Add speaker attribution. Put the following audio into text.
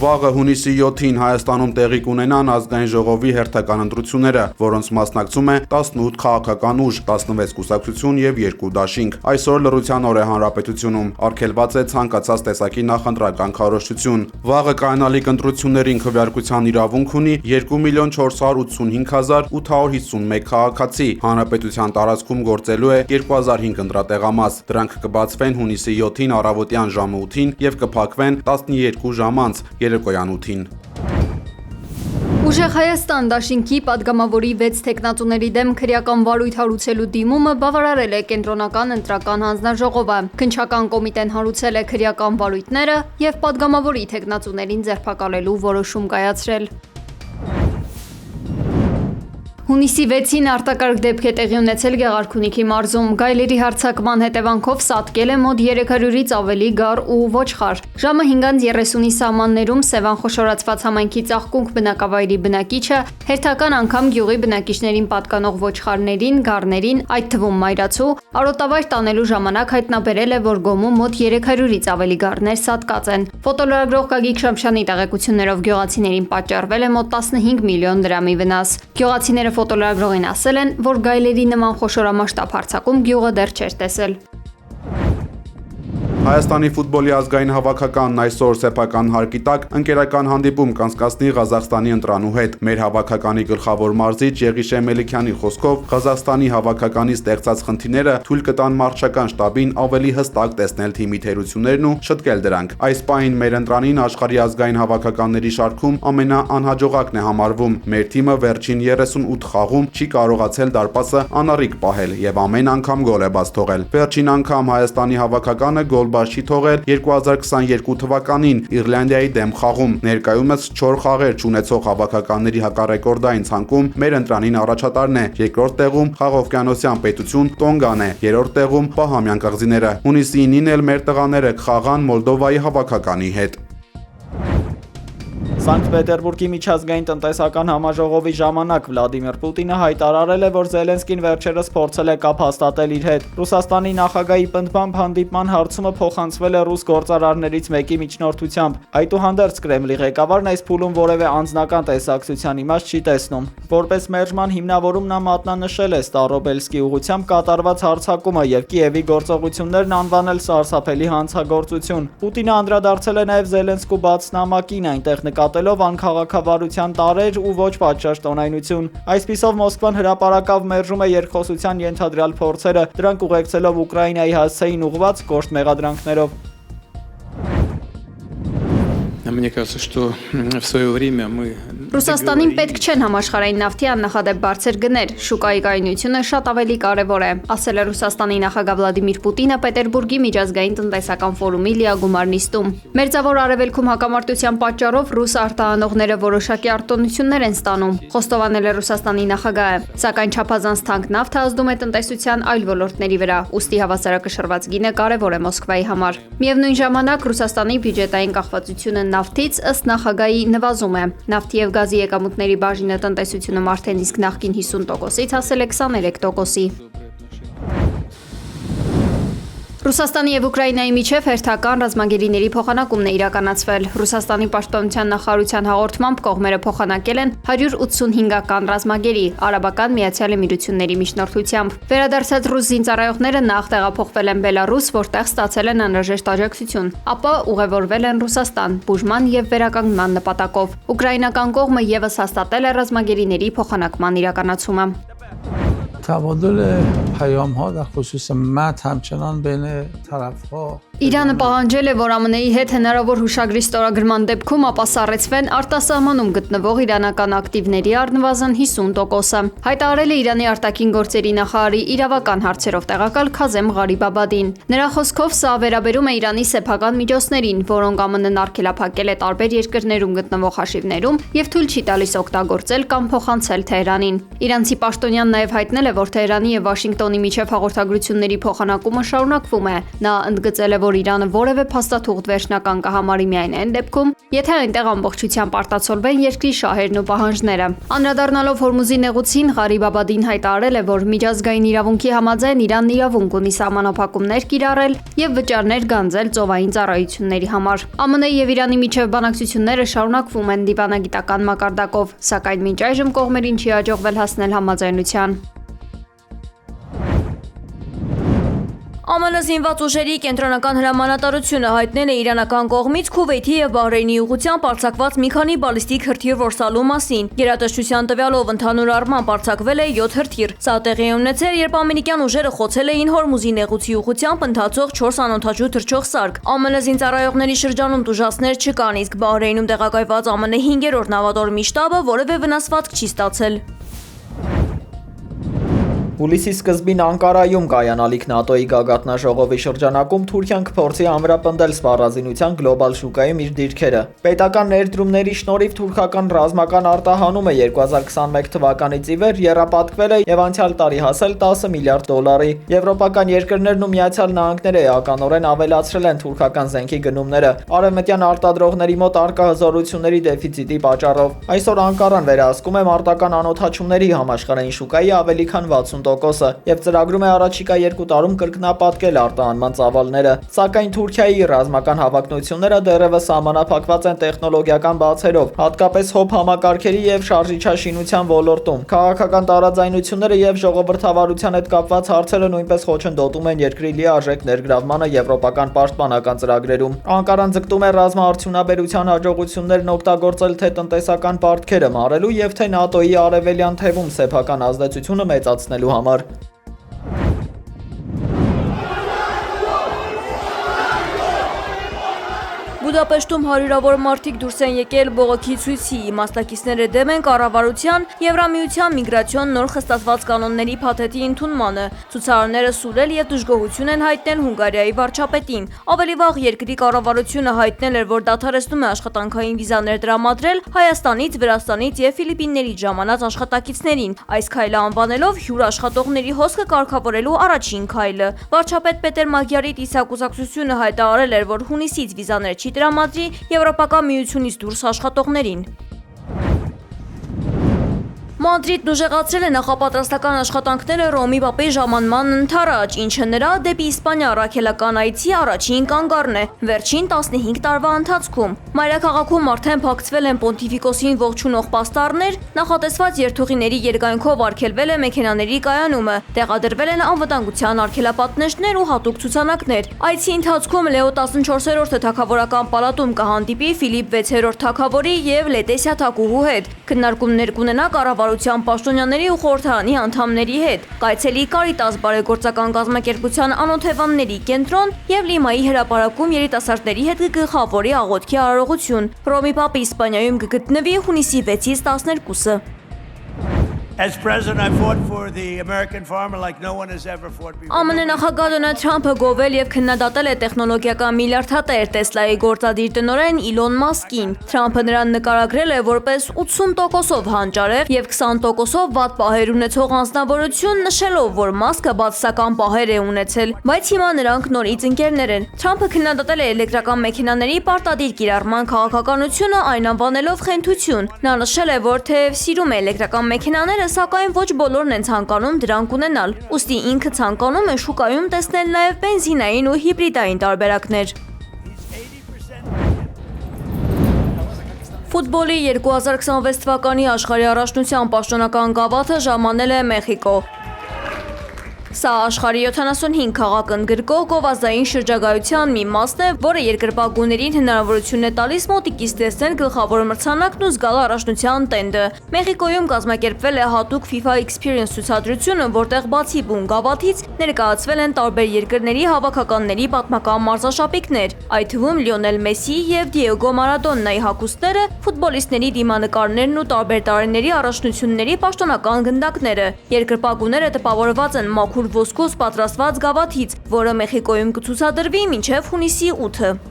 Speaker 1: Վաղը հունիսի 7-ին Հայաստանում տեղի կունենան ազգային ժողովի հերթական ընտրությունները, որոնց մասնակցում է 18 քաղաքական ուժ, 16 կուսակցություն եւ 2 դաշինք։ Այսօր լռության օր է հանրապետությունում, արգելված է ցանկացած տեսակի նախընտրական քարոզչություն։ Վաղը կայանալիք ընտրություններին քվեարկության իրավունք ունի 2,485,851 քաղաքացի։ Հանրապետության տարածքում գործելու է 2005 ընտրատեղամաս։ Դրանք կբացվեն հունիսի 7-ին առավոտյան ժամը 8-ին եւ կփակվեն 12 ժամանց երեկոյան 8-ին։
Speaker 2: Ուժեղ Հայաստան դաշինքի падգամավորի 6 տեխնատուների դեմ քրեական վարույթ հարուցելու դիմումը բավարարել է կենտրոնական ընտրական հանձնաժողովը։ Քննչական կոմիտեն հարուցել է քրեական վարույթները եւ падգամավորի տեխնատուներին ձերբակալելու որոշում կայացրել։ Հունիսի 6-ին արտակարգ դեպք է տեղի ունեցել Գեղարքունիքի մարզում։ Գայլերի հարձակման հետևանքով սատկել է մոտ 300-ից ավելի գառ ու ոչխար։ Ժամը 5:30-ի սահմաններում Սևան խոշորացված համայնքի ծաղկունք բնակավայրի բնակիչը հերթական անգամ գյուղի բնակիչներին պատկանող ոչխարներին, գառներին, այդ թվում մայրացու, արոտավայր տանելու ժամանակ հայտնաբերել է, որ գոմում մոտ 300-ից ավելի գառներ սատկած են։ Ֆոտոլրագրող Գագիկ Շամշյանի տեղեկություններով գյուղացիներին պատճառվել է մոտ 15 միլիոն դրամի վնաս։ Գյուղացիները ֆոտոլրագրողին ասել են, որ գայլերի նման խոշորամասշտաբ հարձակում գյուղը դեռ չէր տեսել։
Speaker 1: Հայաստանի ֆուտբոլի ազգային հավաքականն այսօր սեփական հարկի տակ ընկերական հանդիպում կանցկացնի Ղազախստանի ընտրանու հետ։ Մեր հավաքականի գլխավոր մարզիչ Եղիշե Մելիքյանի խոսքով Ղազախստանի հավաքականի ստեղծած խնդիրները թույլ կտան մարզչական շտաբին ավելի հստակ տեսնել թիմի թերություններն ու շտկել դրանք։ Այս պահին մեր ընտրանին աշխարհի ազգային հավաքականների շարքում ամենաանհաջողակն է համարվում։ Մեր թիմը վերջին 38 խաղում չի կարողացել դարպասը անառիկ պահել եւ ամեն անգամ գոլ է բաց թողել։ Վերջին անգամ Հայաստանի հավաքականը գոլ բաց չի թողել 2022 թվականին Իռլանդիայի դեմ խաղում։ Ներկայումս 4 խաղեր չունեցող հավաքականների հակառեկորդային ցանկում մեր ընտրանին առաջատարն է։ Երկրորդ տեղում Խաղովկյանոսյան պետություն Տոնգան է, երրորդ տեղում Բահամյան կղզիները։ Հունիսի 9-ին էլ մեր տղաները կխաղան Մոլդովայի հավաքականի հետ։
Speaker 3: Սանկտ Պետերբուրգի միջազգային տնտեսական համաժողովի ժամանակ Վլադիմիր Պուտինը հայտարարել է, որ Զելենսկին վերջերս փորձել է կապ հաստատել իր հետ։ Ռուսաստանի նախագահի պնդմամբ հանդիպման հարցումը փոխանցվել է ռուս գործարարներից մեկի միջնորդությամբ։ Այդուհանդերձ Կրեմլի ղեկավարն այս փուլում որևէ անձնական տեսակցության իմաստ չի տեսնում։ Որպես մերժման հիմնավորում նա մատնանշել է Ստարոբելսկի ուղղությամբ կատարված հարձակումը եւ Կիևի գործողություններն անվանել սարսափելի հանցագործություն։ Պուտինը անդրադարձել է նաեւ Զելենսկու բաց նամակին, այնտեղ նկատելով անքաղաքավարության տարրեր ու ոչ պատշաճ տոնայնություն։ Այսպիսով Մոսկվան հրապարակավ մերժում է երկխոսության ենթադրյալ փորձերը, դրանք ուղեկցելով Ուկրաինայի հասցեին ուղղված կոշտ մեղադրանքներով։
Speaker 4: Мне кажется, что в свое время мы
Speaker 2: Ռուսաստանին պետք չեն համաշխարհային նավթի աննախադեպ բարձր գներ, շուկայի կայունությունը շատ ավելի կարևոր է, ասել է Ռուսաստանի նախագահ Վլադիմիր Պուտինը Պետերբուրգի միջազգային տնտեսական ֆորումի լիագումար նիստում։ Մերձավոր Արևելքում հակամարտության պատճառով ռուս արտահանողները որոշակի արտոնություններ են ստանում, խոստովանել է Ռուսաստանի նախագահը, սակայն չափազանց թանկ նավթը ազդում է տնտեսության այլ ոլորտների վրա, ուստի հավասարակշռված գինը կարևոր է Մոսկվայի համար։ Միևնույն ժամանակ Ռուսաստանի բյուջետային կախվածությունը նավթից ըստ նախագահի նվազում է։ Նավթի եւ գազի եկամուտների բաժինը տնտեսությունում արդեն իսկ նախկին 50%-ից հասել է 23%-ի։ Ռուսաստանի եւ Ուկրաինայի միջև հերթական ռազմագերիների փոխանակումն է իրականացվել։ Ռուսաստանի պաշտպանության նախարարության հաղորդմամբ կողմերը փոխանակել են 185-ական ռազմագերի Արաբական Միացյալ Էմիրությունների միջնորդությամբ։ Վերադարձած ռուս զինծառայողները նախ տեղափոխվել են Բելարուս, որտեղ ստացել են անհրաժեշտ աջակցություն, ապա ուղևորվել են Ռուսաստան բուժման եւ վերականգնման նպատակով։ Ուկրաինական կողմը եւս հաստատել է ռազմագերիների փոխանակման իրականացումը։
Speaker 5: تبادل پیام‌ها و خصوص متن همچنان بین طرف‌ها
Speaker 2: Իրանը պահանջել է, որ ԱՄՆ-ի հետ հնարավոր հուշագրի ստորագրման դեպքում ապա սառեցվեն արտասահմանում գտնվող իրանական ակտիվների առնվազն 50%-ը։ Հայտարարել է Իրանի արտաքին գործերի նախարարի իրավական հարցերով տեղակալ Քազեմ Ղարիբաբադին։ Նրա խոսքով սա վերաբերում է Իրանի սեփական միջոցներին, որոնք ԱՄՆ-ն արգելափակել է տարբեր երկրներում գտնվող հաշիվներում եւ թույլ չի տալիս օգտագործել կամ փոխանցել Թեհրանին։ Իրանցի պաշտոնյան նաեւ հայտնել է, որ Թեհրանի եւ Վաշինգտոնի միջև հաղորդագրությունների փոխանակումը շարունակվում է։ Նա ընդգծել է, որ Իրանը որևէ փաստաթուղթ վերջնական կհամարի միայն այն դեպքում, եթե այնտեղ ամբողջությամբ արտացոլվեն երկրի շահերն ու պահանջները։ Անդրադառնալով Հորմուզի նեղուցին, Ղարիբ Աբադին հայտարարել է, որ միջազգային իրավունքի համաձայն Իրանն իրավունք ունի սահմանափակումներ կիրառել եւ վճարներ գանձել ծովային ծառայությունների համար։ ԱՄՆ-ի եւ Իրանի միջև բանակցությունները շարունակվում են դիվանագիտական մակարդակով, սակայն մինչ այժմ կողմերին չի հաջողվել հասնել համաձայնության։
Speaker 6: ԱՄՆ զինված ուժերի կենտրոնական հրամանատարությունը հայտնել է իրանական կողմից Քուվեյթի եւ Բահրեյնի ուղղությամբ արձակված մի քանի բալիստիկ հրթիռ որսալու մասին։ Գերատեսչության տվյալով ընդհանուր առմամբ արձակվել է 7 հրթիռ։ Սա տեղի է ունեցել, երբ ամերիկյան ուժերը խոցել էին Հորմուզի նեղուցի ուղղությամբ ընթացող 4 անօդաչու թռչող սարք։ ԱՄՆ զինծառայողների շրջանում տուժածներ չկան, իսկ Բահրեյնում տեղակայված ԱՄՆ 5-րդ նավատորմի շտաբը որևէ վնասվածք չի ստացել։
Speaker 3: Հուլիսի սկզբին Անկարայում կայանալիք ՆԱՏՕ-ի գագաթնաժողովի շրջանակում Թուրքիան կփորձի ամրապնդել սպառազինության գլոբալ շուկայում իր դիրքերը։ Պետական ներդրումների շնորհիվ թուրքական ռազմական արտահանումը 2021 թվականից ի վեր եռապատկվել է եւ անցյալ տարի հասել 10 միլիարդ դոլարի։ Եվրոպական երկրներն ու Միացյալ Նահանգները էականորեն ավելացրել են թուրքական զենքի գնումները արևմտյան արտադրողների մոտ առկա հզորությունների դեֆիցիտի պատճառով։ Այսօր Անկարան վերահսկում է մարտական անօդաչումների համաշխարհային շուկայի ավելի քան 60% եւ ծրագրում է առաջիկա 2 տարում կրկնապատկել արտահանման ծավալները, սակայն Թուրքիայի ռազմական հավակնությունները դեռևս սահմանափակված են տեխնոլոգիական բացերով, հատկապես հոբ համակարգերի եւ շարժիչաշինության ոլորտում։ Քաղաքական տարաձայնությունները եւ ժողովրդավարության հետ կապված հարցերը նույնպես խոչընդոտում են երկրի լիարժեք ներգրավմանը եվրոպական պաշտպանական ծրագրերում։ Անկարան ձգտում է ռազմաարդյունաբերության հաջողություններն օգտագործել թե տնտեսական պարտքերը մարելու եւ թե ՆԱՏՕ-ի արևելյան թևում սեփական ազդեցությունը մեծացնելու համար։
Speaker 6: Բուդապեշտում հարյուրավոր մարդիկ դուրս են եկել բողոքի ցույցի, մասնակիցները դեմ են կառավարության Եվրամիության միգրացիոն նոր խստացված կանոնների փաթեթի ընդունմանը, ցուցարարները սուրել եւ դժգոհություն են հայտնել Հունգարիայի վարչապետին։ Ավելի վաղ երկրի կառավարությունը հայտնել էր, որ դադարեցնում է աշխատանքային վիզաներ տրամադրել Հայաստանից, Վրաստանից եւ Ֆիլիպիններից ժամանած աշխատակիցներին, այս քայլը անվանելով հյուր աշխատողների հոսքը կարգավորելու առաջին քայլը։ Վարչապետ Պետեր Մագյարի տիսակուսակցությունը հայտարարել էր, որ հունիսից վիզաներ չի տրամադրի Եվրոպական միությունից դուրս աշխատողներին։ Մադրիդն ուժեղացրել է նախապատրաստական աշխատանքները Ռոմի Պապի ժամանման ընթരാճ, ինչը նրա դեպի Իսպանիա առաքելական այցի առաջին կանգառն է վերջին 15 տարվա ընթացքում։ Մայրաքաղաքում արդեն փակցվել են Պոնտիֆիկոսին ողջունող պաստառներ, նախատեսված երթուղիների երկայնքով արգելվել է մեքենաների կայանումը, տեղադրվել են անվտանգության արգելապատնեշներ ու հատուկ ցուցանակներ։ Այցի ընթացքում Լեո 14-րդը թագավորական պալատում կհանդիպի Ֆիլիպ 6-րդ թագավորի եւ Լետեսիա թագուհու հետ։ Քննարկումներ կունենա կառավարության պաշտոնյաների ու խորհրդարանի անդամների հետ։ Կայցելի Կարիտաս բարեգործական կազմակերպության անօթևանների կենտրոն եւ Լիմայի հրապարակում երիտասարդների հետ կգլխավորի աղոթքի արարողություն։ Ռոմի Պապը Իսպանիայում կգտնվի հունիսի 6-ից 12-ը։
Speaker 7: As president, I fought for the American farmer like no one has ever fought before.
Speaker 6: ԱՄՆ նախագահ Դոնալդ Թրամփը գովել եւ քննադատել է տեխնոլոգիական միլիարդատեր Տեսլայի գործադիր տնօրեն Իլոն Մասկին։ Թրամփը նրան նկարագրել է որպես 80%-ով հանճարեղ եւ 20%-ով վատ պահեր ունեցող անձնավորություն, նշելով, որ Մասկը բացասական պահեր է ունեցել, բայց հիմա նրանք նորից ընկերներ են։ Թրամփը քննադատել է էլեկտրական մեքենաների պարտադիր կիրառման քաղաքականությունը, այն անվանելով խենթություն։ Նա նշել է, որ թեև սիրում է էլեկտրական մեքենաները, սակայն ոչ բոլորն են ցանկանում դրանք ունենալ։ Ուստի ինքը ցանկանում է շուկայում տեսնել նաև բենզինային ու հիբրիդային տարբերակներ։ Ֆուտբոլի 2026 թվականի աշխարհի առաջնության պաշտոնական գավաթը ժամանել է Մեխիկո։ Սա աշխարհի 75 քաղաք ընդգրկող գովազդային շրջագայության մի մասն է, որը երկրպագուներին հնարավորություն է տալիս մոտիկից տեսնել գլխավոր մրցանակն ու զգալ առաջնության տենդը։ Մեխիկոյում կազմակերպվել է հատուկ FIFA Experience ցուցադրությունը, որտեղ բացի բուն գավաթից ներկայացվել են տարբեր երկրների հավաքականների պատմական մարզաշապիկներ, այդ թվում Լիոնել Մեսսի եւ Դիեգո Մարադոննայի հագուստները, ֆուտբոլիստների դիմանկարներն ու տարբեր տարիների առաջնությունների պաշտոնական գնդակները։ Երկրպագուները տպավորված են մաքուր ոսկուց պատրաստված գավաթից, որը Մեխիկոյում կցուցադրվի մինչև հունիսի 8-ը։